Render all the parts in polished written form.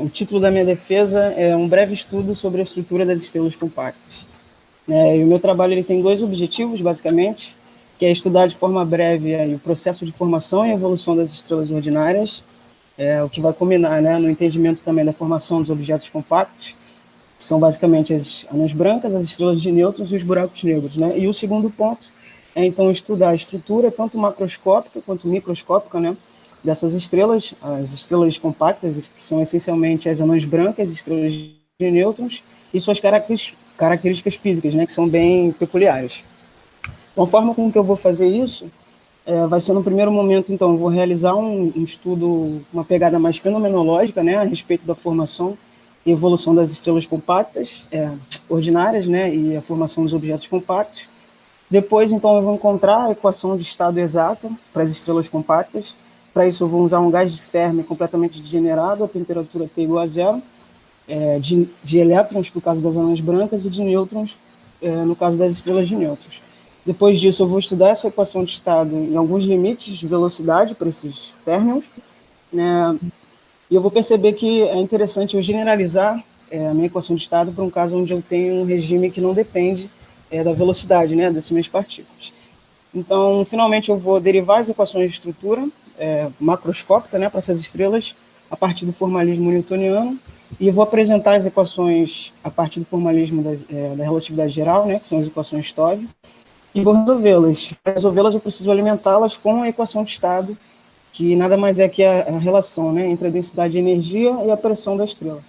o título da minha defesa é um breve estudo sobre a estrutura das estrelas compactas. E o meu trabalho ele tem dois objetivos, basicamente, que é estudar de forma breve o processo de formação e evolução das estrelas ordinárias, o que vai culminar, no entendimento também da formação dos objetos compactos, que são basicamente as anãs brancas, as estrelas de nêutrons e os buracos negros. E o segundo ponto é, então, estudar a estrutura, tanto macroscópica quanto microscópica, dessas estrelas, as estrelas compactas, que são essencialmente as anãs brancas, estrelas de nêutrons, e suas características físicas, que são bem peculiares. Então, a forma como que eu vou fazer isso vai ser, no primeiro momento, então, eu vou realizar um estudo, uma pegada mais fenomenológica, a respeito da formação e evolução das estrelas compactas, ordinárias, e a formação dos objetos compactos. Depois, então, eu vou encontrar a equação de estado exata para as estrelas compactas. Para isso, eu vou usar um gás de Fermi completamente degenerado, a temperatura T igual a zero, de elétrons, no caso das anãs brancas, e de nêutrons, no caso das estrelas de nêutrons. Depois disso, eu vou estudar essa equação de estado em alguns limites de velocidade para esses férmions, e eu vou perceber que é interessante eu generalizar a minha equação de estado para um caso onde eu tenho um regime que não depende da velocidade, dessas minhas partículas. Então, finalmente, eu vou derivar as equações de estrutura macroscópica para essas estrelas a partir do formalismo newtoniano, e eu vou apresentar as equações a partir do formalismo da relatividade geral, que são as equações Stovey, e vou resolvê-las. Para resolvê-las, eu preciso alimentá-las com a equação de estado, que nada mais é que a relação entre a densidade de energia e a pressão da estrela,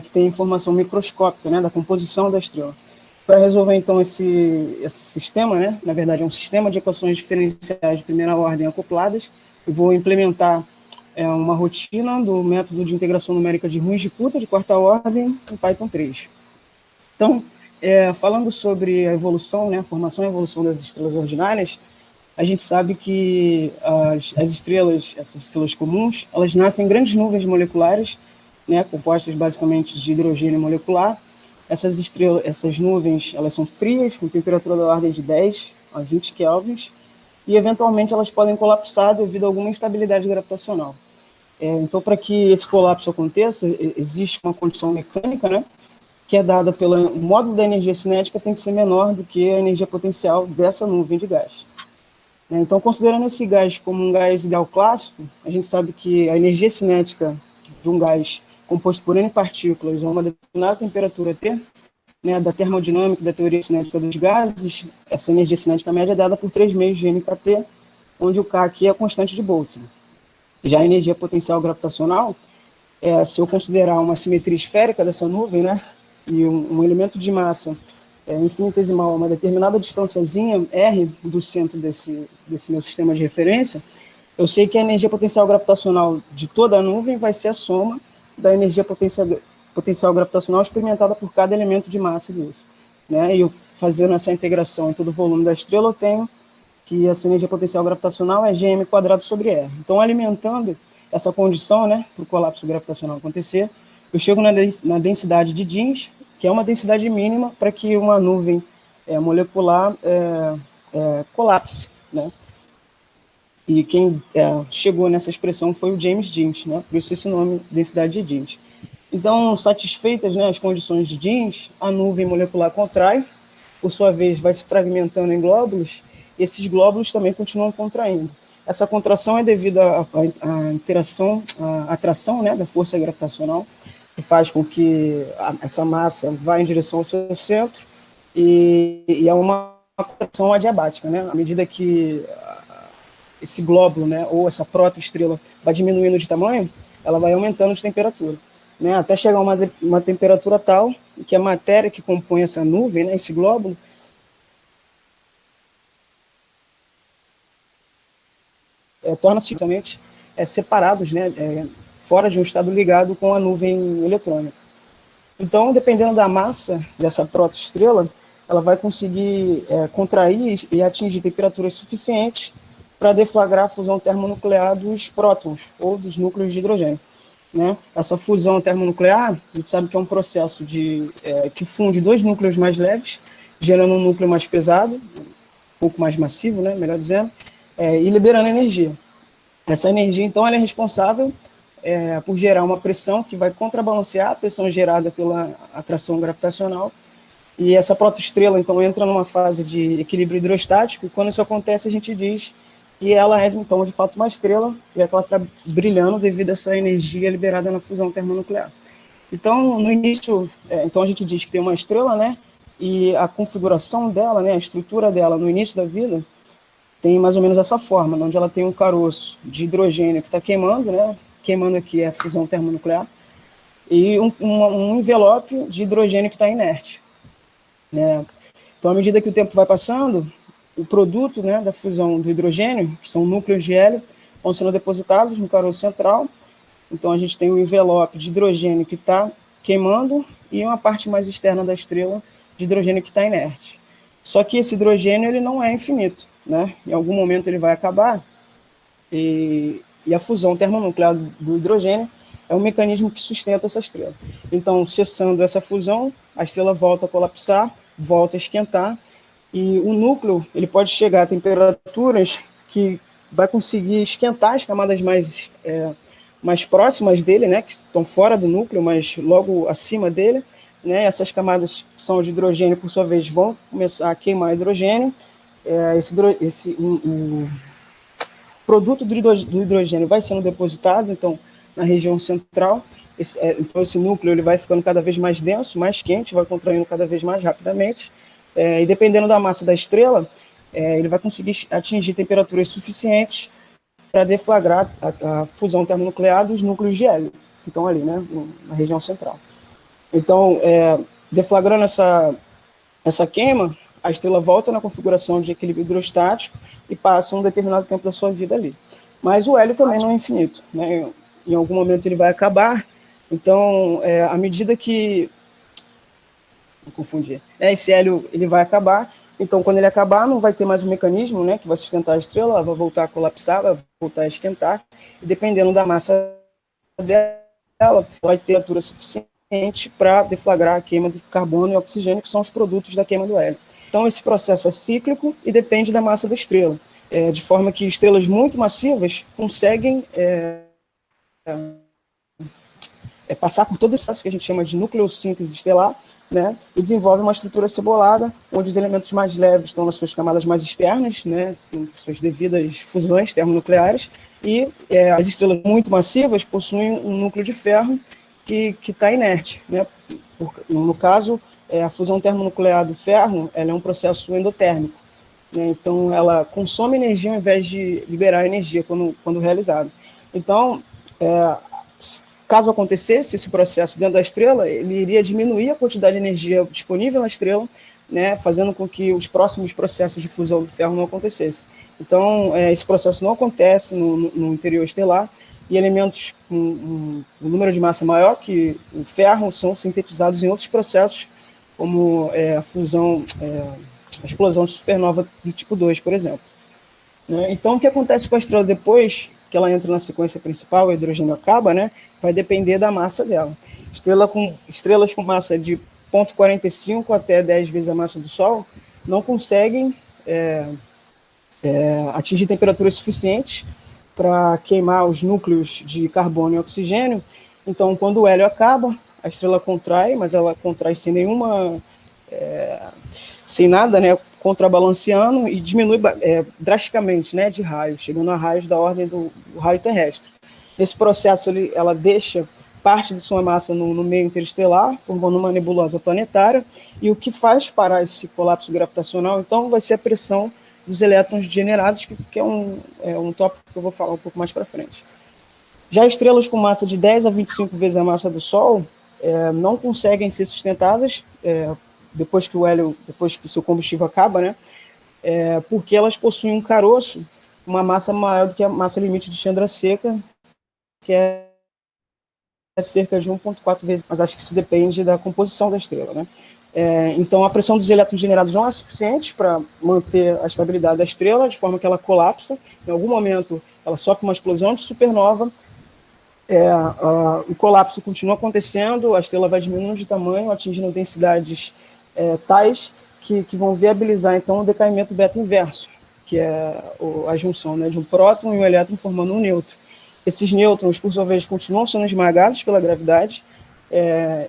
que tem informação microscópica da composição da estrela. Para resolver, então, esse sistema, na verdade, é um sistema de equações diferenciais de primeira ordem acopladas, eu vou implementar uma rotina do método de integração numérica de Runge-Kutta de quarta ordem em Python 3. Então, falando sobre a evolução, a formação e evolução das estrelas ordinárias, a gente sabe que as estrelas, essas estrelas comuns, elas nascem em grandes nuvens moleculares, compostas basicamente de hidrogênio molecular. Essas nuvens, elas são frias, com temperatura da ordem de 10 a 20 kelvins, e eventualmente elas podem colapsar devido a alguma instabilidade gravitacional. Então, para que esse colapso aconteça, existe uma condição mecânica, que é dada pelo módulo da energia cinética, tem que ser menor do que a energia potencial dessa nuvem de gás. Então, considerando esse gás como um gás ideal clássico, a gente sabe que a energia cinética de um gás composto por N partículas a uma determinada temperatura T, da termodinâmica da teoria cinética dos gases, essa energia cinética média é dada por 3 meios de nkt, onde o K aqui é a constante de Boltzmann. Já a energia potencial gravitacional, se eu considerar uma simetria esférica dessa nuvem, e um elemento de massa infinitesimal a uma determinada distânciazinha, R, do centro desse meu sistema de referência, eu sei que a energia potencial gravitacional de toda a nuvem vai ser a soma da energia potencial gravitacional experimentada por cada elemento de massa desse. E eu fazendo essa integração em todo o volume da estrela, eu tenho que essa energia potencial gravitacional é gm² sobre R. Então, alimentando essa condição, para o colapso gravitacional acontecer, eu chego na densidade de Jeans, que é uma densidade mínima para que uma nuvem molecular colapse. E quem chegou nessa expressão foi o James Jeans, por isso esse nome, densidade de Jeans. Então, satisfeitas as condições de Jeans, a nuvem molecular contrai, por sua vez vai se fragmentando em glóbulos, e esses glóbulos também continuam contraindo. Essa contração é devido à interação, à atração da força gravitacional, que faz com que essa massa vá em direção ao seu centro, e é uma contração adiabática, À medida que esse glóbulo, ou essa protoestrela vai diminuindo de tamanho, ela vai aumentando de temperatura, até chegar a uma temperatura tal que a matéria que compõe essa nuvem, esse glóbulo, torna-se justamente separados, fora de um estado ligado com a nuvem eletrônica. Então, dependendo da massa dessa protoestrela, ela vai conseguir contrair e atingir temperaturas suficientes para deflagrar a fusão termonuclear dos prótons, ou dos núcleos de hidrogênio. Essa fusão termonuclear, a gente sabe que é um processo que funde dois núcleos mais leves, gerando um núcleo mais pesado, um pouco mais massivo, melhor dizendo, e liberando energia. Essa energia, então, ela é responsável por gerar uma pressão que vai contrabalancear a pressão gerada pela atração gravitacional. E essa protoestrela, então, entra numa fase de equilíbrio hidrostático, e quando isso acontece, a gente diz que ela é, então, de fato, uma estrela, e é que ela está brilhando devido a essa energia liberada na fusão termonuclear. Então, no início, então a gente diz que tem uma estrela, né? E a configuração dela, né, a estrutura dela no início da vida, tem mais ou menos essa forma, onde ela tem um caroço de hidrogênio que está queimando, né? Queimando aqui é a fusão termonuclear, e um envelope de hidrogênio que está inerte, né? Então, à medida que o tempo vai passando, o produto, né, da fusão do hidrogênio, que são núcleos de hélio, vão sendo depositados no caroço central. Então, a gente tem um envelope de hidrogênio que está queimando e uma parte mais externa da estrela de hidrogênio que está inerte. Só que esse hidrogênio ele não é infinito, né? Em algum momento ele vai acabar, e a fusão termonuclear do hidrogênio é um mecanismo que sustenta essa estrela. Então, cessando essa fusão, a estrela volta a colapsar, volta a esquentar, e o núcleo ele pode chegar a temperaturas que vai conseguir esquentar as camadas mais próximas dele, né, que estão fora do núcleo, mas logo acima dele, né, essas camadas que são de hidrogênio, por sua vez, vão começar a queimar hidrogênio. O produto do hidrogênio vai sendo depositado, então, na região central. Então, esse núcleo ele vai ficando cada vez mais denso, mais quente, vai contraindo cada vez mais rapidamente. E dependendo da massa da estrela, ele vai conseguir atingir temperaturas suficientes para deflagrar a fusão termonuclear dos núcleos de hélio, que estão ali, né, na região central. Então, deflagrando essa queima, a estrela volta na configuração de equilíbrio hidrostático e passa um determinado tempo da sua vida ali. Mas o hélio também não é infinito, né? Em algum momento ele vai acabar. Então, à medida que... Vou confundir. Esse hélio ele vai acabar. Então, quando ele acabar, não vai ter mais um mecanismo, né, que vai sustentar a estrela, ela vai voltar a colapsar, vai voltar a esquentar, e dependendo da massa dela, vai ter temperatura suficiente para deflagrar a queima de carbono e oxigênio, que são os produtos da queima do hélio. Então, esse processo é cíclico e depende da massa da estrela, de forma que estrelas muito massivas conseguem passar por todo esse processo que a gente chama de nucleossíntese estelar, né, e desenvolve uma estrutura cebolada, onde os elementos mais leves estão nas suas camadas mais externas, né, com suas devidas fusões termonucleares, e as estrelas muito massivas possuem um núcleo de ferro que está inerte, né. No caso, a fusão termonuclear do ferro ela é um processo endotérmico, né, então ela consome energia ao invés de liberar energia quando realizado. Então, caso acontecesse esse processo dentro da estrela, ele iria diminuir a quantidade de energia disponível na estrela, né, fazendo com que os próximos processos de fusão do ferro não acontecessem. Então, esse processo não acontece no interior estelar, e elementos com um número de massa maior que o ferro são sintetizados em outros processos, como a fusão, a explosão de supernova do tipo 2, por exemplo. Né? Então, o que acontece com a estrela depois que ela entra na sequência principal, o hidrogênio acaba, né, vai depender da massa dela. Estrelas com massa de 0,45 até 10 vezes a massa do Sol não conseguem atingir temperaturas suficientes para queimar os núcleos de carbono e oxigênio. Então, quando o hélio acaba, a estrela contrai, mas ela contrai sem nada, né, contrabalanceando, e diminui drasticamente, né, de raios, chegando a raios da ordem do raio terrestre. Nesse processo, ela deixa parte de sua massa no meio interestelar, formando uma nebulosa planetária, e o que faz parar esse colapso gravitacional, então, vai ser a pressão dos elétrons degenerados, que é um tópico que eu vou falar um pouco mais para frente. Já estrelas com massa de 10 a 25 vezes a massa do Sol não conseguem ser sustentadas depois que o seu combustível acaba, né? Porque elas possuem um caroço, uma massa maior do que a massa limite de Chandrasekhar, que é cerca de 1,4 vezes, mas acho que isso depende da composição da estrela, né? Então, a pressão dos elétrons generados não é suficiente para manter a estabilidade da estrela, de forma que ela colapsa. Em algum momento, ela sofre uma explosão de supernova, o colapso continua acontecendo, a estrela vai diminuindo de tamanho, atingindo densidades tais que vão viabilizar, então, o decaimento beta inverso, que é a junção, né, de um próton e um elétron formando um nêutron. Esses nêutrons, por sua vez, continuam sendo esmagados pela gravidade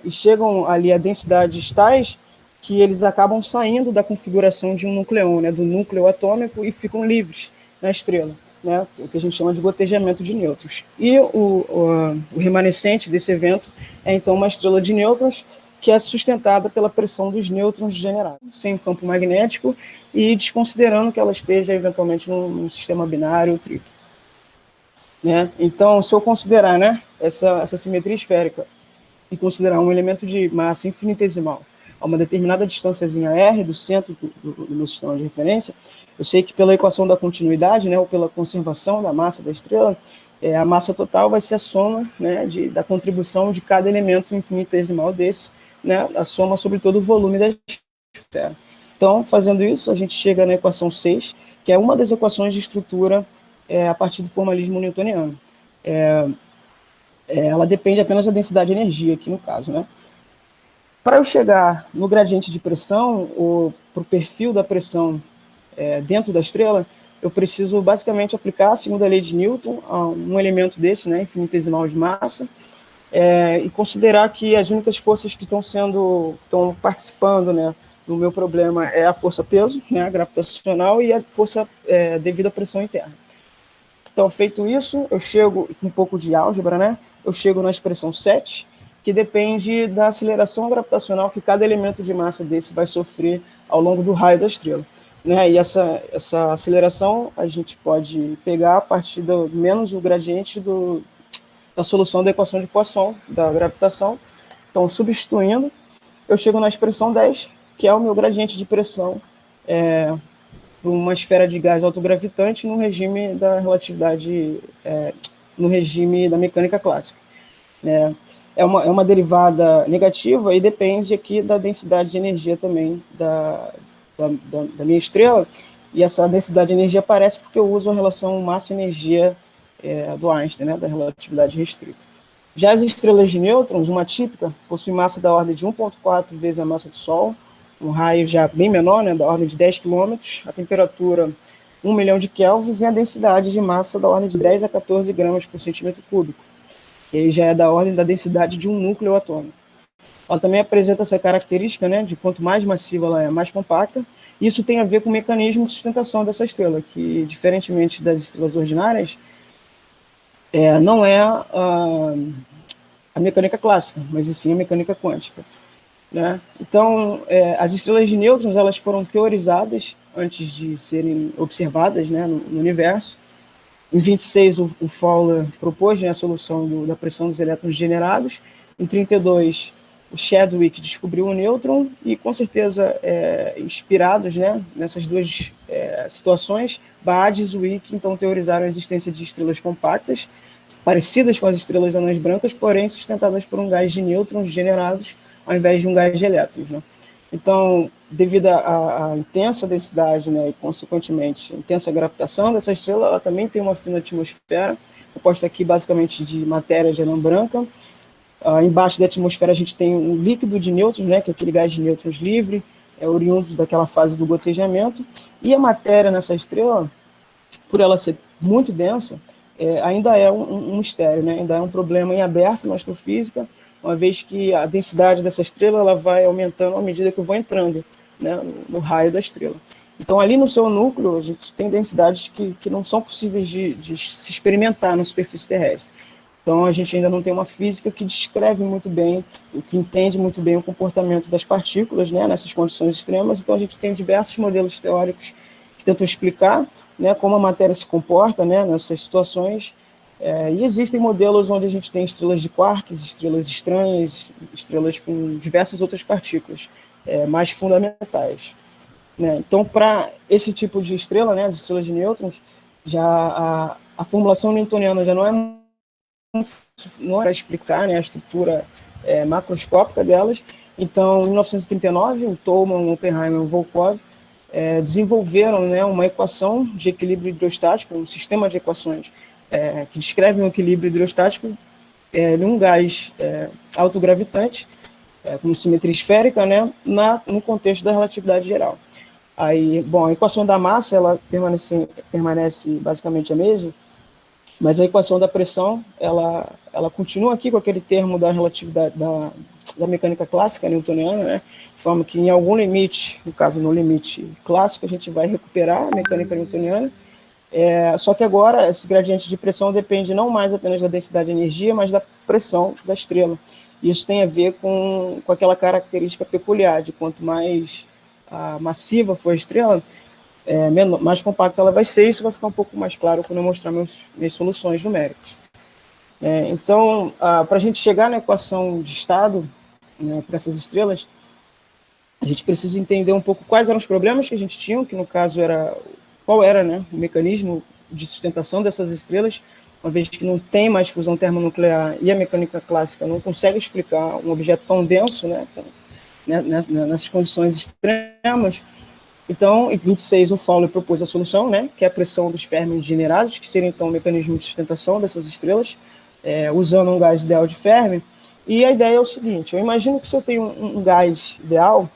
e chegam ali a densidades tais que eles acabam saindo da configuração de um nucleon, né, do núcleo atômico, e ficam livres na estrela, né, o que a gente chama de gotejamento de nêutrons. E o remanescente desse evento é, então, uma estrela de nêutrons que é sustentada pela pressão dos nêutrons generados, sem campo magnético e desconsiderando que ela esteja, eventualmente, num sistema binário ou triplo. Né? Então, se eu considerar, né, essa simetria esférica e considerar um elemento de massa infinitesimal a uma determinada distânciazinha r do centro do meu sistema de referência, eu sei que pela equação da continuidade, né, ou pela conservação da massa da estrela, a massa total vai ser a soma, né, da contribuição de cada elemento infinitesimal desse, né, a soma sobre todo o volume da esfera. Então, fazendo isso, a gente chega na equação 6, que é uma das equações de estrutura a partir do formalismo newtoniano. Ela depende apenas da densidade de energia, aqui no caso, né? Para eu chegar no gradiente de pressão, ou para o perfil da pressão dentro da estrela, eu preciso basicamente aplicar a segunda lei de Newton a um elemento desse, né, infinitesimal de massa, e considerar que as únicas forças que estão participando, né, do meu problema é a força-peso, né, a gravitacional, e a força devido à pressão interna. Então, feito isso, eu chego, com um pouco de álgebra, né, eu chego na expressão 7, que depende da aceleração gravitacional que cada elemento de massa desse vai sofrer ao longo do raio da estrela. Né? E essa aceleração a gente pode pegar a partir do menos o gradiente da solução da equação de Poisson, da gravitação. Então, substituindo, eu chego na expressão 10, que é o meu gradiente de pressão para uma esfera de gás autogravitante no regime da relatividade, no regime da mecânica clássica. É uma derivada negativa e depende aqui da densidade de energia também da minha estrela, e essa densidade de energia aparece porque eu uso a relação massa-energia do Einstein, né, da relatividade restrita. Já as estrelas de nêutrons, uma típica, possui massa da ordem de 1,4 vezes a massa do Sol, um raio já bem menor, né, da ordem de 10 km, a temperatura 1 milhão de kelvins e a densidade de massa da ordem de 10 a 14 gramas por centímetro cúbico. E aí já é da ordem da densidade de um núcleo atômico. Ela também apresenta essa característica, né, de quanto mais massiva ela é, mais compacta. Isso tem a ver com o mecanismo de sustentação dessa estrela, que, diferentemente das estrelas ordinárias, não é a mecânica clássica, mas sim a mecânica quântica. Né? Então, as estrelas de nêutrons elas foram teorizadas antes de serem observadas, né, no universo. Em 26, o Fowler propôs, né, a solução da pressão dos elétrons generados. Em 32, o Chadwick descobriu o nêutron e, com certeza, inspirados, né, nessas duas situações, Baade e Zwick, então, teorizaram a existência de estrelas compactas, parecidas com as estrelas anãs brancas, porém sustentadas por um gás de nêutrons generados ao invés de um gás de elétrons. Né? Então, devido à intensa densidade, né, e, consequentemente, intensa gravitação dessa estrela, ela também tem uma fina atmosfera, composta aqui basicamente de matéria de anã branca. Embaixo da atmosfera a gente tem um líquido de nêutrons, né, que é aquele gás de nêutrons livre, oriundo daquela fase do gotejamento, e a matéria nessa estrela, por ela ser muito densa, ainda é um mistério, né, ainda é um problema em aberto na astrofísica, uma vez que a densidade dessa estrela ela vai aumentando à medida que eu vou entrando, né, no raio da estrela. Então, ali no seu núcleo, a gente tem densidades que não são possíveis de se experimentar na superfície terrestre. Então, a gente ainda não tem uma física que descreve muito bem, que entende muito bem o comportamento das partículas, né, nessas condições extremas. Então, a gente tem diversos modelos teóricos que tentam explicar, né, como a matéria se comporta, né, nessas situações. E existem modelos onde a gente tem estrelas de quarks, estrelas estranhas, estrelas com diversas outras partículas mais fundamentais. Né? Então, para esse tipo de estrela, né, as estrelas de nêutrons, já a formulação newtoniana já não é para explicar, né, a estrutura macroscópica delas. Então, em 1939, o Tolman, Oppenheimer e o Volkov desenvolveram, né, uma equação de equilíbrio hidrostático, um sistema de equações que descrevem o equilíbrio hidrostático de um gás autogravitante, com simetria esférica, né, no contexto da relatividade geral. Aí, bom, a equação da massa ela permanece basicamente a mesma, Mas a equação da pressão, ela continua aqui com aquele termo da relatividade, da mecânica clássica newtoniana, né? De forma que em algum limite, no caso no limite clássico, a gente vai recuperar a mecânica newtoniana. Só que agora esse gradiente de pressão depende não mais apenas da densidade de energia, mas da pressão da estrela. Isso tem a ver com aquela característica peculiar de quanto mais massiva for a estrela, mais compacta ela vai ser. Isso vai ficar um pouco mais claro quando eu mostrar minhas soluções numéricas. Então, para a gente chegar na equação de estado, né, para essas estrelas, a gente precisa entender um pouco quais eram os problemas que a gente tinha, que no caso qual era, né, o mecanismo de sustentação dessas estrelas, uma vez que não tem mais fusão termonuclear e a mecânica clássica não consegue explicar um objeto tão denso, né, nessas condições extremas. Então, em 26, o Fowler propôs a solução, né, que é a pressão dos férmions generados, que seria então o mecanismo de sustentação dessas estrelas, usando um gás ideal de Fermi. E a ideia é o seguinte: eu imagino que se eu tenho um gás ideal,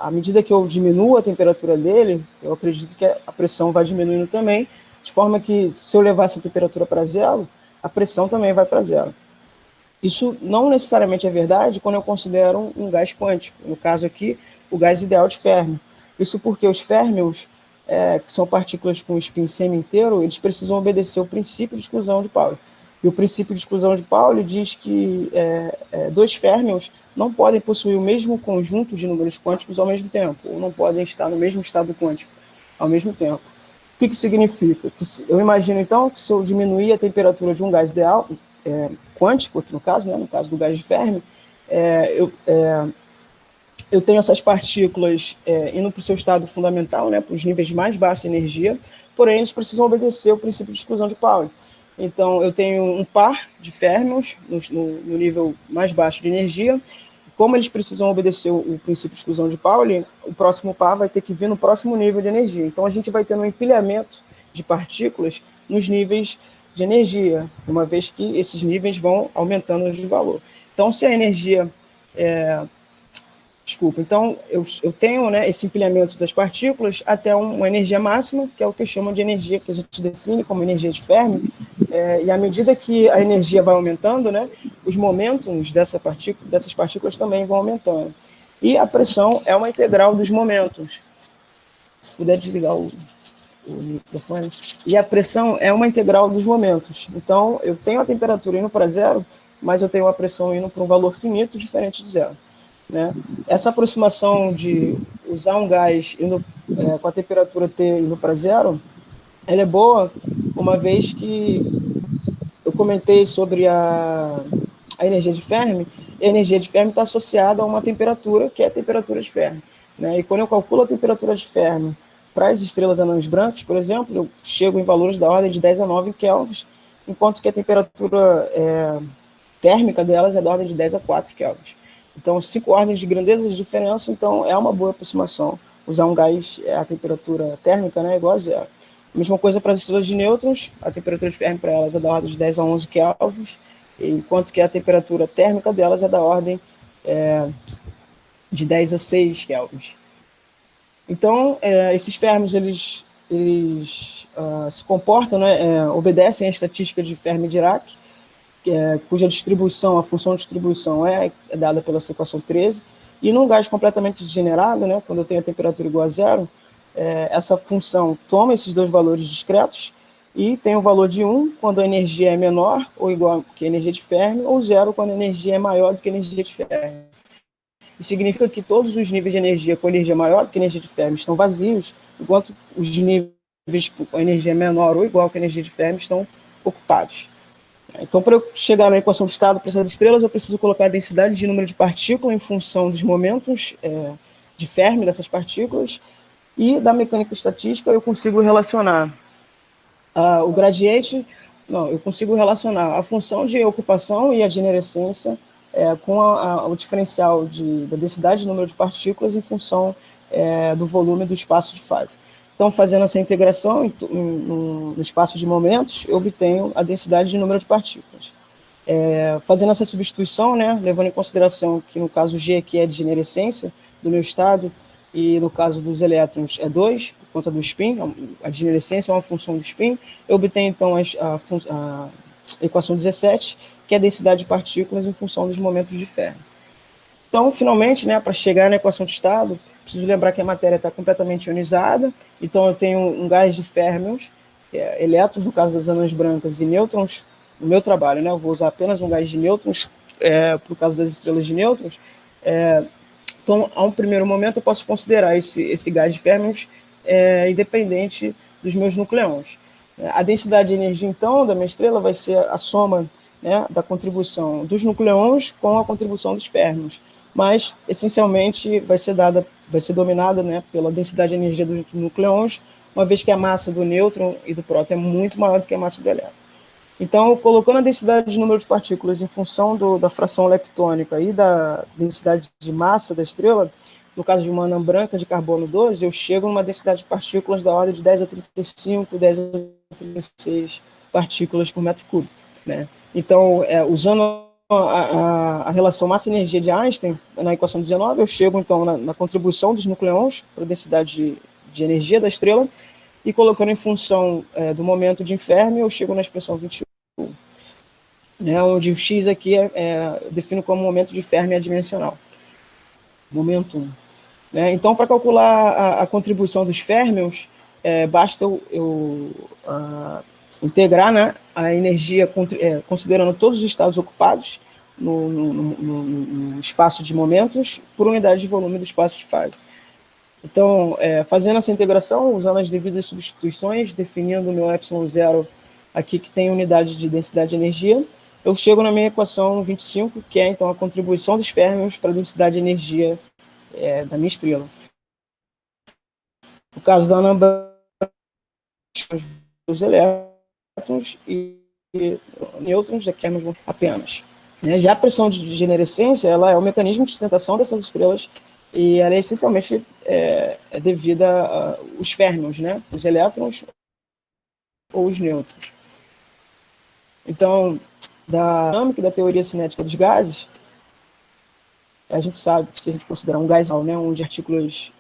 à medida que eu diminuo a temperatura dele, eu acredito que a pressão vai diminuindo também, de forma que se eu levar essa temperatura para zero, a pressão também vai para zero. Isso não necessariamente é verdade quando eu considero um gás quântico, no caso aqui, o gás ideal de Fermi. Isso porque os férmions, que são partículas com spin semi-inteiro, eles precisam obedecer o princípio de exclusão de Pauli. E o princípio de exclusão de Pauli diz que dois férmions não podem possuir o mesmo conjunto de números quânticos ao mesmo tempo, ou não podem estar no mesmo estado quântico ao mesmo tempo. O que significa? Eu imagino, então, que se eu diminuir a temperatura de um gás ideal, quântico, aqui no caso, né, no caso do gás de Fermi, eu tenho essas partículas indo para o seu estado fundamental, né, para os níveis mais baixos de energia, porém eles precisam obedecer o princípio de exclusão de Pauli. Então, eu tenho um par de férmions no nível mais baixo de energia. Como eles precisam obedecer o princípio de exclusão de Pauli, o próximo par vai ter que vir no próximo nível de energia. Então, a gente vai ter um empilhamento de partículas nos níveis de energia, uma vez que esses níveis vão aumentando de valor. Então, se a energia... Então, eu tenho, né, esse empilhamento das partículas até uma energia máxima, que é o que eu chamo de energia, que a gente define como energia de Fermi, e à medida que a energia vai aumentando, né, os momentos dessas partículas também vão aumentando. E a pressão é uma integral dos momentos. Se puder desligar o microfone. E a pressão é uma integral dos momentos. Então, eu tenho a temperatura indo para zero, mas eu tenho a pressão indo para um valor finito diferente de zero. Né? Essa aproximação de usar um gás com a temperatura T indo para zero, ela é boa, uma vez que eu comentei sobre a energia de Fermi, e a energia de Fermi está associada a uma temperatura, que é a temperatura de Fermi. Né? E quando eu calculo a temperatura de Fermi para as estrelas anãs brancas, por exemplo, eu chego em valores da ordem de 10 a 9 kelvins, enquanto que a temperatura térmica delas é da ordem de 10 a 4 kelvins. Então, 5 ordens de grandeza de diferença, então é uma boa aproximação usar um gás, a temperatura térmica, né, igual a zero. A mesma coisa para as estrelas de nêutrons, a temperatura de Fermi para elas é da ordem de 10 a 11 kelvins, enquanto que a temperatura térmica delas é da ordem de 10 a 6 kelvins. Então, esses férmions, eles se comportam, né, obedecem à estatística de Fermi-Dirac, cuja distribuição, a função de distribuição é dada pela equação 13, e num gás completamente degenerado, né, quando eu tenho a temperatura igual a zero, essa função toma esses dois valores discretos e tem o valor de 1 quando a energia é menor ou igual que a energia de Fermi, ou 0 quando a energia é maior do que a energia de Fermi. Isso significa que todos os níveis de energia com energia maior do que a energia de Fermi estão vazios, enquanto os níveis com energia menor ou igual que a energia de Fermi estão ocupados. Então, para eu chegar na equação de estado para essas estrelas, eu preciso colocar a densidade de número de partículas em função dos momentos de Fermi dessas partículas, e da mecânica estatística eu consigo relacionar o gradiente, eu consigo relacionar a função de ocupação e a generescência com o diferencial da densidade de número de partículas em função do volume do espaço de fase. Então, fazendo essa integração no espaço de momentos, eu obtenho a densidade de número de partículas. Fazendo essa substituição, né, levando em consideração que no caso G aqui é de generescência do meu estado, e no caso dos elétrons é 2, conta do spin, a degenerescência é uma função do spin. Eu obtenho, então, a equação 17, que é a densidade de partículas em função dos momentos de Fermi. Então, finalmente, né, para chegar na equação de estado, preciso lembrar que a matéria está completamente ionizada, então eu tenho um gás de férmions, elétrons, no caso das anãs brancas, e nêutrons. No meu trabalho, né, eu vou usar apenas um gás de nêutrons, por causa das estrelas de nêutrons. Então, a um primeiro momento, eu posso considerar esse gás de férmions independente dos meus nucleões. A densidade de energia, então, da minha estrela vai ser a soma, né, da contribuição dos nucleões com a contribuição dos férmions, mas, essencialmente, vai ser dominada, né, pela densidade de energia dos nucleões, uma vez que a massa do nêutron e do próton é muito maior do que a massa do elétron. Então, colocando a densidade de número de partículas em função da fração leptônica e da densidade de massa da estrela, no caso de uma anã branca de carbono 12, eu chego numa densidade de partículas da ordem de 10 a 35, 10 a 36 partículas por metro cúbico, né? Então, usando a relação massa-energia de Einstein, na equação 19, eu chego, então, na contribuição dos nucleões para a densidade de energia da estrela, e colocando em função do momento de Fermi, eu chego na expressão 21, né, onde o x aqui eu defino como momento de Fermi adimensional. Momento 1. Né? Então, para calcular a contribuição dos férmions, basta eu integrar, né, a energia, considerando todos os estados ocupados no espaço de momentos, por unidade de volume do espaço de fase. Então, fazendo essa integração, usando as devidas substituições, definindo o meu ε0 aqui, que tem unidade de densidade de energia, eu chego na minha equação 25, que é, então, a contribuição dos férmions para a densidade de energia da minha estrela. No caso da anã branca, os elétrons e nêutrons, aqui apenas. Já a pressão de degenerescência, ela é o mecanismo de sustentação dessas estrelas, e ela é essencialmente devida aos férmions, né? Os elétrons ou os nêutrons. Então, da dinâmica e da teoria cinética dos gases, a gente sabe que se a gente considerar um gás, né, onde partículas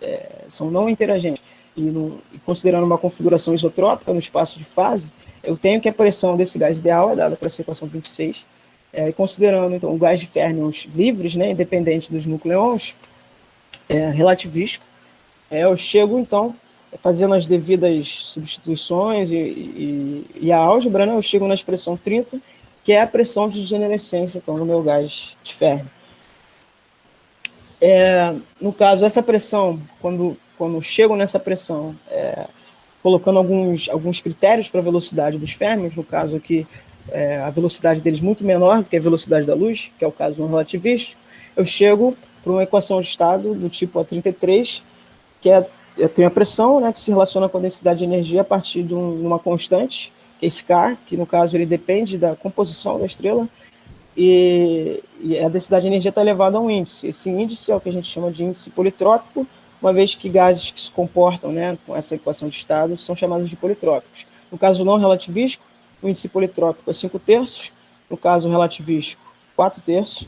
são não interagentes, e considerando uma configuração isotrópica no espaço de fase, eu tenho que a pressão desse gás ideal é dada para essa equação 26, e considerando, então, o gás de férmions livres, né, independente dos nucleões, relativístico, eu chego, então, fazendo as devidas substituições e a álgebra, né, eu chego na expressão 30, que é a pressão de degenerescência, então, no meu gás de férmio. No caso, essa pressão, quando chego nessa pressão, colocando alguns critérios para a velocidade dos férmions, no caso aqui, a velocidade deles muito menor do que a velocidade da luz, que é o caso no relativístico, eu chego para uma equação de estado do tipo A33, que eu tenho a pressão, né, que se relaciona com a densidade de energia a partir de uma constante, que é esse K, que no caso ele depende da composição da estrela, e a densidade de energia está elevada a um índice. Esse índice é o que a gente chama de índice politrópico, uma vez que gases que se comportam, né, com essa equação de estado são chamados de politrópicos. No caso não relativístico, o índice politrópico é 5/3, no caso relativístico, 4/3,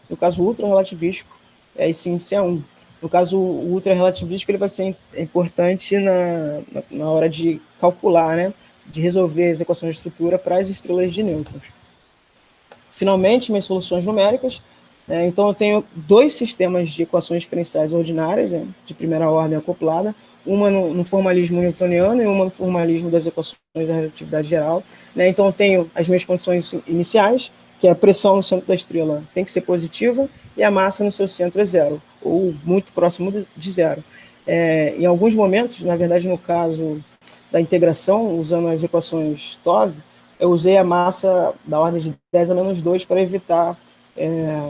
no caso ultra-relativístico, esse índice é 1. No caso o ultra-relativístico, ele vai ser importante na hora de calcular, né, de resolver as equações de estrutura para as estrelas de nêutrons. Finalmente, minhas soluções numéricas. Então, eu tenho dois sistemas de equações diferenciais ordinárias, né, de primeira ordem acoplada, uma no formalismo newtoniano e uma no formalismo das equações da relatividade geral. Então, eu tenho as minhas condições iniciais, que é a pressão no centro da estrela tem que ser positiva e a massa no seu centro é zero, ou muito próximo de zero. Em alguns momentos, na verdade, no caso da integração, usando as equações TOV, eu usei a massa da ordem de 10 a menos 2 para evitar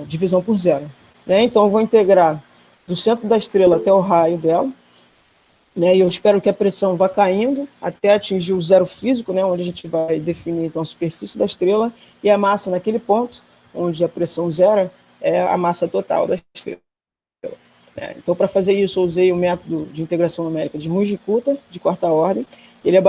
divisão por zero. Então, eu vou integrar do centro da estrela até o raio dela, e eu espero que a pressão vá caindo até atingir o zero físico, onde a gente vai definir então, a superfície da estrela, e a massa naquele ponto, onde a pressão zero é a massa total da estrela. Então, para fazer isso, eu usei o método de integração numérica de Runge-Kutta, de quarta ordem. Ele é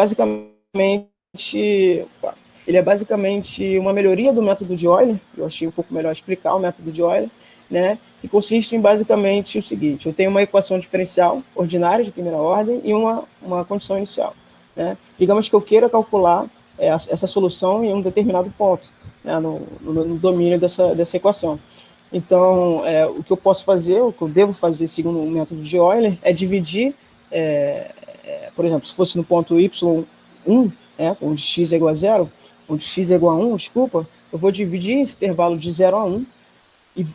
basicamente uma melhoria do método de Euler. Eu achei um pouco melhor explicar o método de Euler. né, que consiste em basicamente o seguinte: eu tenho uma equação diferencial ordinária de primeira ordem e uma condição inicial. Né? Digamos que eu queira calcular essa solução em um determinado ponto, né, no domínio dessa equação. Então, o que eu posso fazer, o que eu devo fazer segundo o método de Euler, é dividir, por exemplo, se fosse no ponto y1, onde x é igual a 0, onde x é igual a 1, desculpa, eu vou dividir esse intervalo de 0 a 1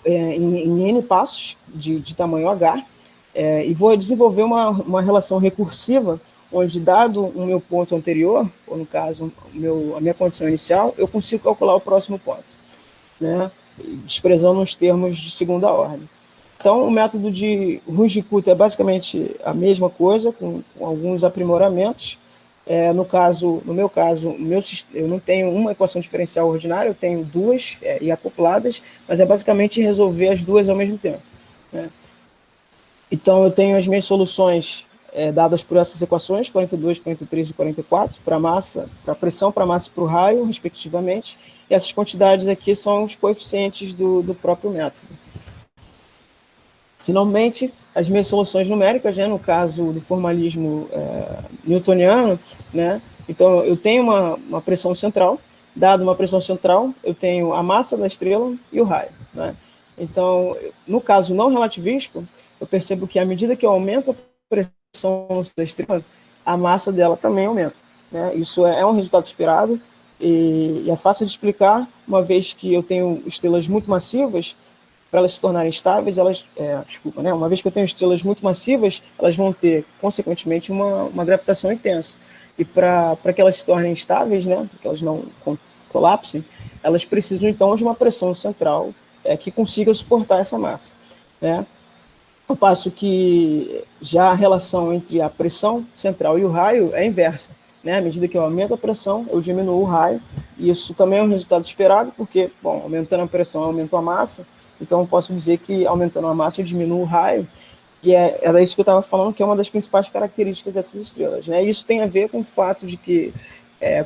em n passos de tamanho h, e vou desenvolver uma relação recursiva, onde, dado o meu ponto anterior, ou no caso, a minha condição inicial, eu consigo calcular o próximo ponto, né, desprezando os termos de segunda ordem. Então, o método de Runge-Kutta é basicamente a mesma coisa, com alguns aprimoramentos. No meu caso, eu não tenho uma equação diferencial ordinária, eu tenho duas e acopladas, mas é basicamente resolver as duas ao mesmo tempo. Né? Então, eu tenho as minhas soluções dadas por essas equações, 42, 43 e 44, para a pressão, para a massa e para o raio, respectivamente. E essas quantidades aqui são os coeficientes do próprio método. Finalmente, as minhas soluções numéricas, né, no caso do formalismo newtoniano, né, então eu tenho uma pressão central. Dado uma pressão central, eu tenho a massa da estrela e o raio. Né? Então, no caso não relativístico, eu percebo que à medida que eu aumento a pressão da estrela, a massa dela também aumenta. Né? Isso é um resultado esperado e é fácil de explicar, uma vez que eu tenho estrelas muito massivas. Para elas se tornarem estáveis, uma vez que eu tenho estrelas muito massivas, elas vão ter, consequentemente, uma gravitação intensa. E para que elas se tornem estáveis, né, para que elas não colapsem, elas precisam, então, de uma pressão central que consiga suportar essa massa. Né? Ao passo que já a relação entre a pressão central e o raio é inversa. Né? À medida que eu aumento a pressão, eu diminuo o raio. E isso também é um resultado esperado, porque, aumentando a pressão, eu aumento a massa. Então, eu posso dizer que, aumentando a massa, eu diminuo o raio, e era isso que eu estava falando, que é uma das principais características dessas estrelas. Né? Isso tem a ver com o fato de que,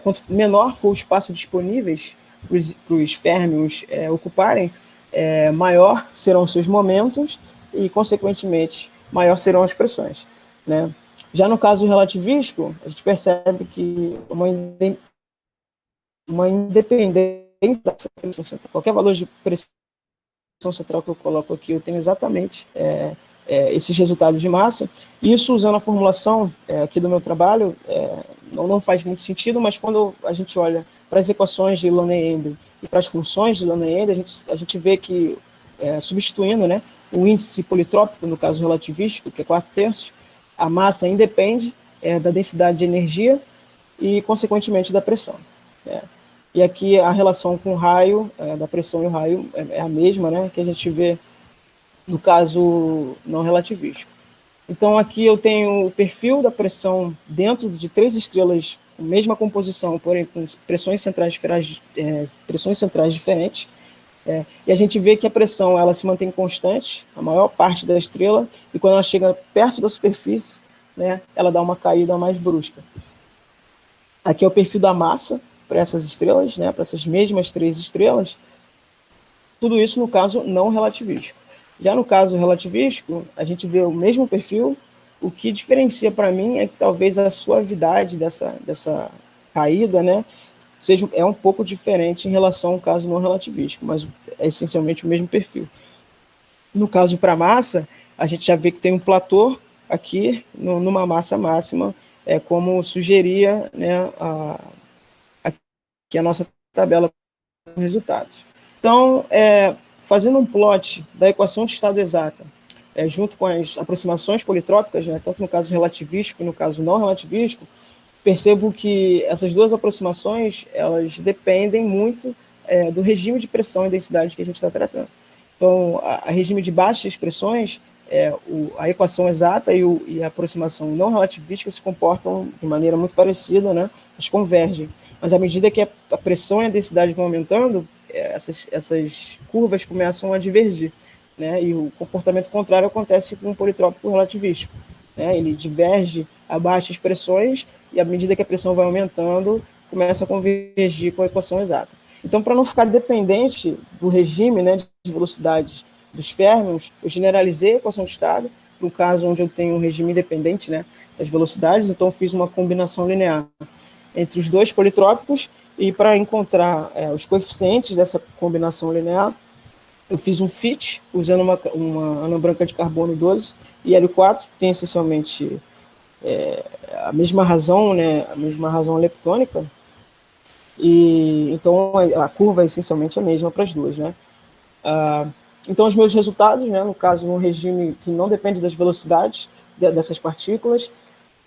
quanto menor for o espaço disponível para os férmions ocuparem, maior serão os seus momentos e, consequentemente, maior serão as pressões. Né? Já no caso relativístico, a gente percebe que uma independência da pressão central, qualquer valor de pressão central que eu coloco aqui, eu tenho exatamente esses resultados de massa. Isso, usando a formulação aqui do meu trabalho, não faz muito sentido, mas quando a gente olha para as equações de Lane-Ender e para as funções de Lane-Ender, a gente vê que, substituindo, né, o índice politrópico, no caso relativístico, que é 4/3, a massa independe da densidade de energia e, consequentemente, da pressão. E aqui a relação com o raio, da pressão e o raio, é a mesma, né, que a gente vê no caso não relativístico. Então, aqui eu tenho o perfil da pressão dentro de 3 estrelas com a mesma composição, porém com pressões centrais diferentes. E a gente vê que a pressão ela se mantém constante, a maior parte da estrela, e quando ela chega perto da superfície, né, ela dá uma caída mais brusca. Aqui é o perfil da massa para essas estrelas, né, para essas mesmas 3 estrelas, tudo isso no caso não relativístico. Já no caso relativístico, a gente vê o mesmo perfil, o que diferencia para mim é que talvez a suavidade dessa caída, né, é um pouco diferente em relação ao caso não relativístico, mas é essencialmente o mesmo perfil. No caso para massa, a gente já vê que tem um platô aqui numa massa máxima, como sugeria, né, aqui a nossa tabela com resultados. Então, fazendo um plot da equação de estado exata, junto com as aproximações politrópicas, né, tanto no caso relativístico e no caso não relativístico, percebo que essas duas aproximações elas dependem muito do regime de pressão e densidade que a gente está tratando. Então, a regime de baixas pressões, a equação exata e a aproximação não relativística se comportam de maneira muito parecida, né? Elas convergem. Mas à medida que a pressão e a densidade vão aumentando, essas curvas começam a divergir, né? E o comportamento contrário acontece com o politrópico relativístico. Né? Ele diverge a baixas pressões e à medida que a pressão vai aumentando, começa a convergir com a equação exata. Então, para não ficar dependente do regime, né, de velocidade dos férmions, eu generalizei a equação de estado, no caso onde eu tenho um regime independente, né, das velocidades, então eu fiz uma combinação linear entre os dois politrópicos, e para encontrar os coeficientes dessa combinação linear, eu fiz um fit usando uma anã branca de carbono 12 e hélio 4, que tem essencialmente a mesma razão, né, a mesma razão leptônica, e então a curva é essencialmente a mesma para as duas, né? Então os meus resultados, né, no caso no regime que não depende das velocidades dessas partículas,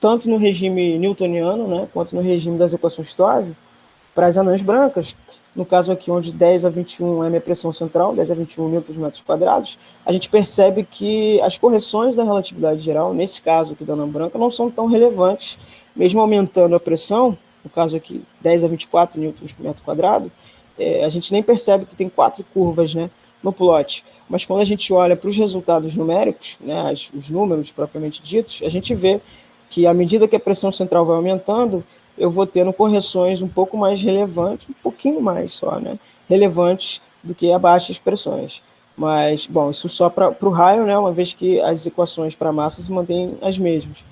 tanto no regime newtoniano, né, quanto no regime das equações Stove, para as anãs brancas, no caso aqui onde 10 a 21 é a minha pressão central, 10 a 21 Nm², a gente percebe que as correções da relatividade geral, nesse caso aqui da anã branca, não são tão relevantes, mesmo aumentando a pressão, no caso aqui 10 a 24 Nm², a gente nem percebe que tem 4 curvas, né, no plot. Mas quando a gente olha para os resultados numéricos, né, os números propriamente ditos, a gente vê que à medida que a pressão central vai aumentando, eu vou tendo correções um pouco mais relevantes, um pouquinho mais só, né, relevantes do que abaixo as pressões. Mas, bom, isso só para o raio, né, uma vez que as equações para a massa se mantêm as mesmas.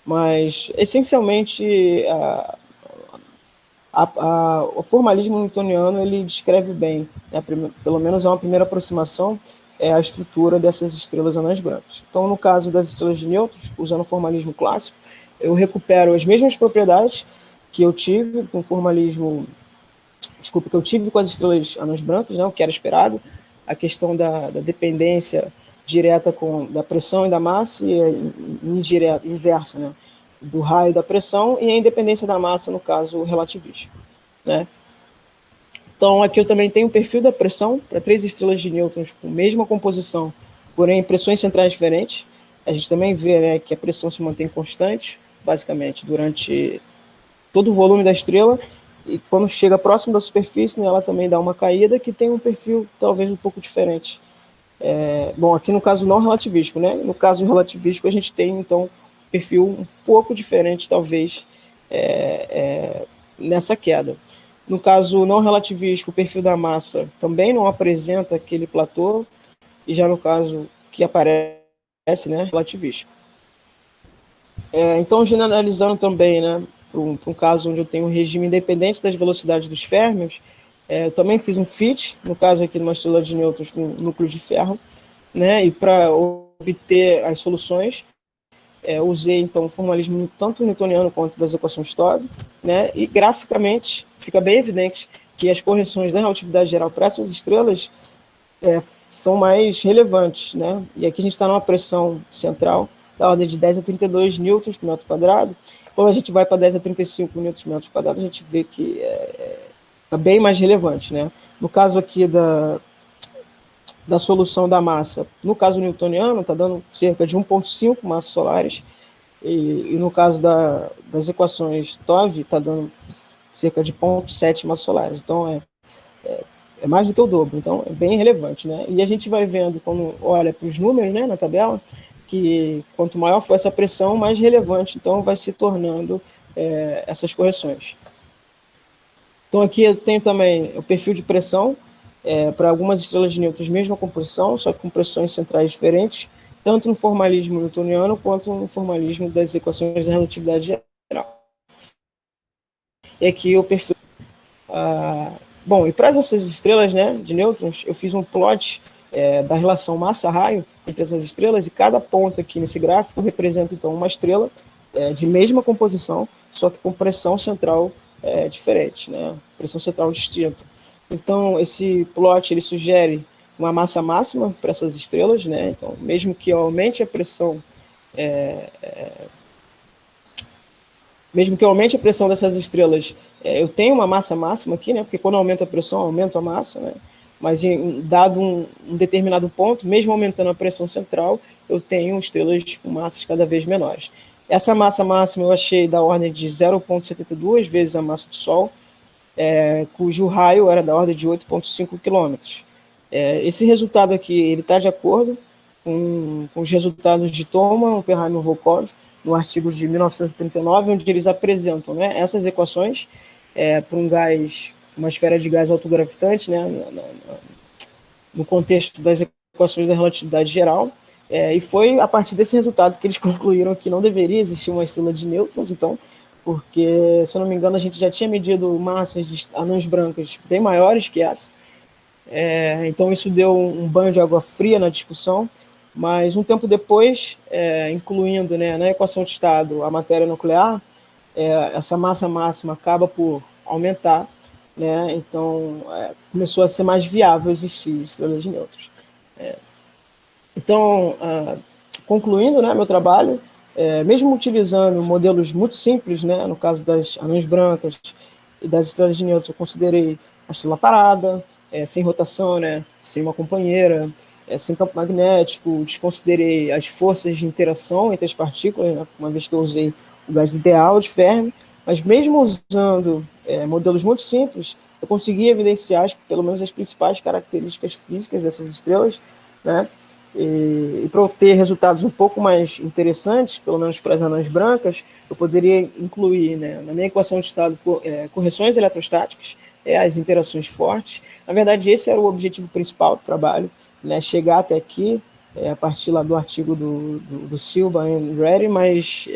Mas, essencialmente, o formalismo newtoniano ele descreve bem, né, pelo menos é uma primeira aproximação, a estrutura dessas estrelas anãs brancas. Então, no caso das estrelas de nêutrons, usando o formalismo clássico, eu recupero as mesmas propriedades que eu tive com o formalismo, que eu tive com as estrelas anãs brancas, né, o que era esperado, a questão da dependência direta da pressão e da massa e indireta, inversa, né, do raio da pressão, e a independência da massa, no caso relativístico, né. Então, aqui eu também tenho o perfil da pressão para 3 estrelas de nêutrons com a mesma composição, porém pressões centrais diferentes. A gente também vê, né, que a pressão se mantém constante, basicamente, durante todo o volume da estrela, e quando chega próximo da superfície, né, ela também dá uma caída que tem um perfil talvez um pouco diferente. Bom, aqui no caso não relativístico, né? No caso relativístico a gente tem, então, um perfil um pouco diferente, talvez, nessa queda. No caso não relativístico, o perfil da massa também não apresenta aquele platô, e já no caso que aparece, né, relativístico. Então, generalizando também, né, para um caso onde eu tenho um regime independente das velocidades dos férmions, eu também fiz um fit, no caso aqui numa estrela de nêutrons com núcleo de ferro, né, e para obter as soluções, usei então o formalismo tanto newtoniano quanto das equações Stove, né, e graficamente fica bem evidente que as correções da relatividade geral para essas estrelas são mais relevantes, né, e aqui a gente está numa pressão central da ordem de 10 a 32 newtons por metro quadrado. Quando a gente vai para 10 a 35 newtons por metro quadrado, a gente vê que é bem mais relevante, né. No caso aqui da solução da massa, no caso newtoniano, está dando cerca de 1,5 massas solares, e no caso das equações TOV, está dando cerca de 0,7 massas solares. Então, é mais do que o dobro, então é bem relevante, né? E a gente vai vendo, quando olha para os números, né, na tabela, que quanto maior for essa pressão, mais relevante, então, vai se tornando essas correções. Então, aqui eu tenho também o perfil de pressão, para algumas estrelas de nêutrons, mesma composição, só que com pressões centrais diferentes, tanto no formalismo newtoniano quanto no formalismo das equações da relatividade geral. E aqui o perfil... bom, e para essas estrelas, né, de nêutrons, eu fiz um plot da relação massa-raio entre essas estrelas, e cada ponto aqui nesse gráfico representa, então, uma estrela de mesma composição, só que com pressão central diferente, né, pressão central distinta. Então, esse plot ele sugere uma massa máxima para essas estrelas, né? Então, mesmo que eu aumente a pressão, dessas estrelas, eu tenho uma massa máxima aqui, né? Porque quando aumenta a pressão, aumenta a massa, né? Mas dado um determinado ponto, mesmo aumentando a pressão central, eu tenho estrelas com massas cada vez menores. Essa massa máxima eu achei da ordem de 0,72 vezes a massa do Sol, cujo raio era da ordem de 8,5 km. Esse resultado aqui está de acordo com os resultados de Thoma, Oppenheimer e Volkov, no artigo de 1939, onde eles apresentam, né, essas equações para um gás, uma esfera de gás autogravitante, né, no contexto das equações da relatividade geral, e foi a partir desse resultado que eles concluíram que não deveria existir uma estrela de nêutrons, então, porque, se eu não me engano, a gente já tinha medido massas de anãs brancas bem maiores que essa, então isso deu um banho de água fria na discussão, mas um tempo depois, incluindo, né, na equação de estado a matéria nuclear, essa massa máxima acaba por aumentar, né, então começou a ser mais viável existir estrelas de nêutrons. Então, concluindo, né, meu trabalho, mesmo utilizando modelos muito simples, né, no caso das anãs brancas e das estrelas de nêutrons, eu considerei a estrela parada, sem rotação, né, sem uma companheira, sem campo magnético, desconsiderei as forças de interação entre as partículas, né, uma vez que eu usei o gás ideal de Fermi, mas mesmo usando modelos muito simples, eu consegui evidenciar pelo menos as principais características físicas dessas estrelas, né, e para obter resultados um pouco mais interessantes, pelo menos para as anãs brancas, eu poderia incluir, né, na minha equação de estado correções eletrostáticas, as interações fortes. Na verdade, esse era o objetivo principal do trabalho, né, chegar até aqui, a partir lá do artigo do Silva e Reddy, mas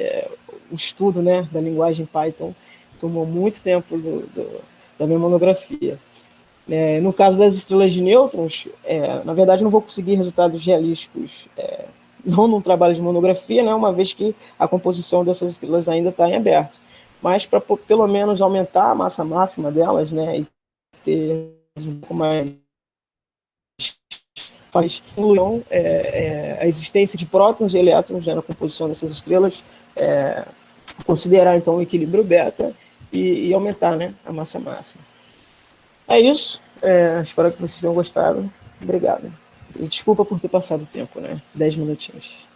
o estudo, né, da linguagem Python tomou muito tempo da minha monografia. No caso das estrelas de nêutrons, na verdade não vou conseguir resultados realísticos, não num trabalho de monografia, né, uma vez que a composição dessas estrelas ainda está em aberto, mas para pelo menos aumentar a massa máxima delas, né, e ter um pouco mais incluam a existência de prótons e elétrons, né, na composição dessas estrelas, considerar então o equilíbrio beta e aumentar, né, a massa máxima. É isso. Espero que vocês tenham gostado. Obrigado. E desculpa por ter passado o tempo, né? 10 minutinhos.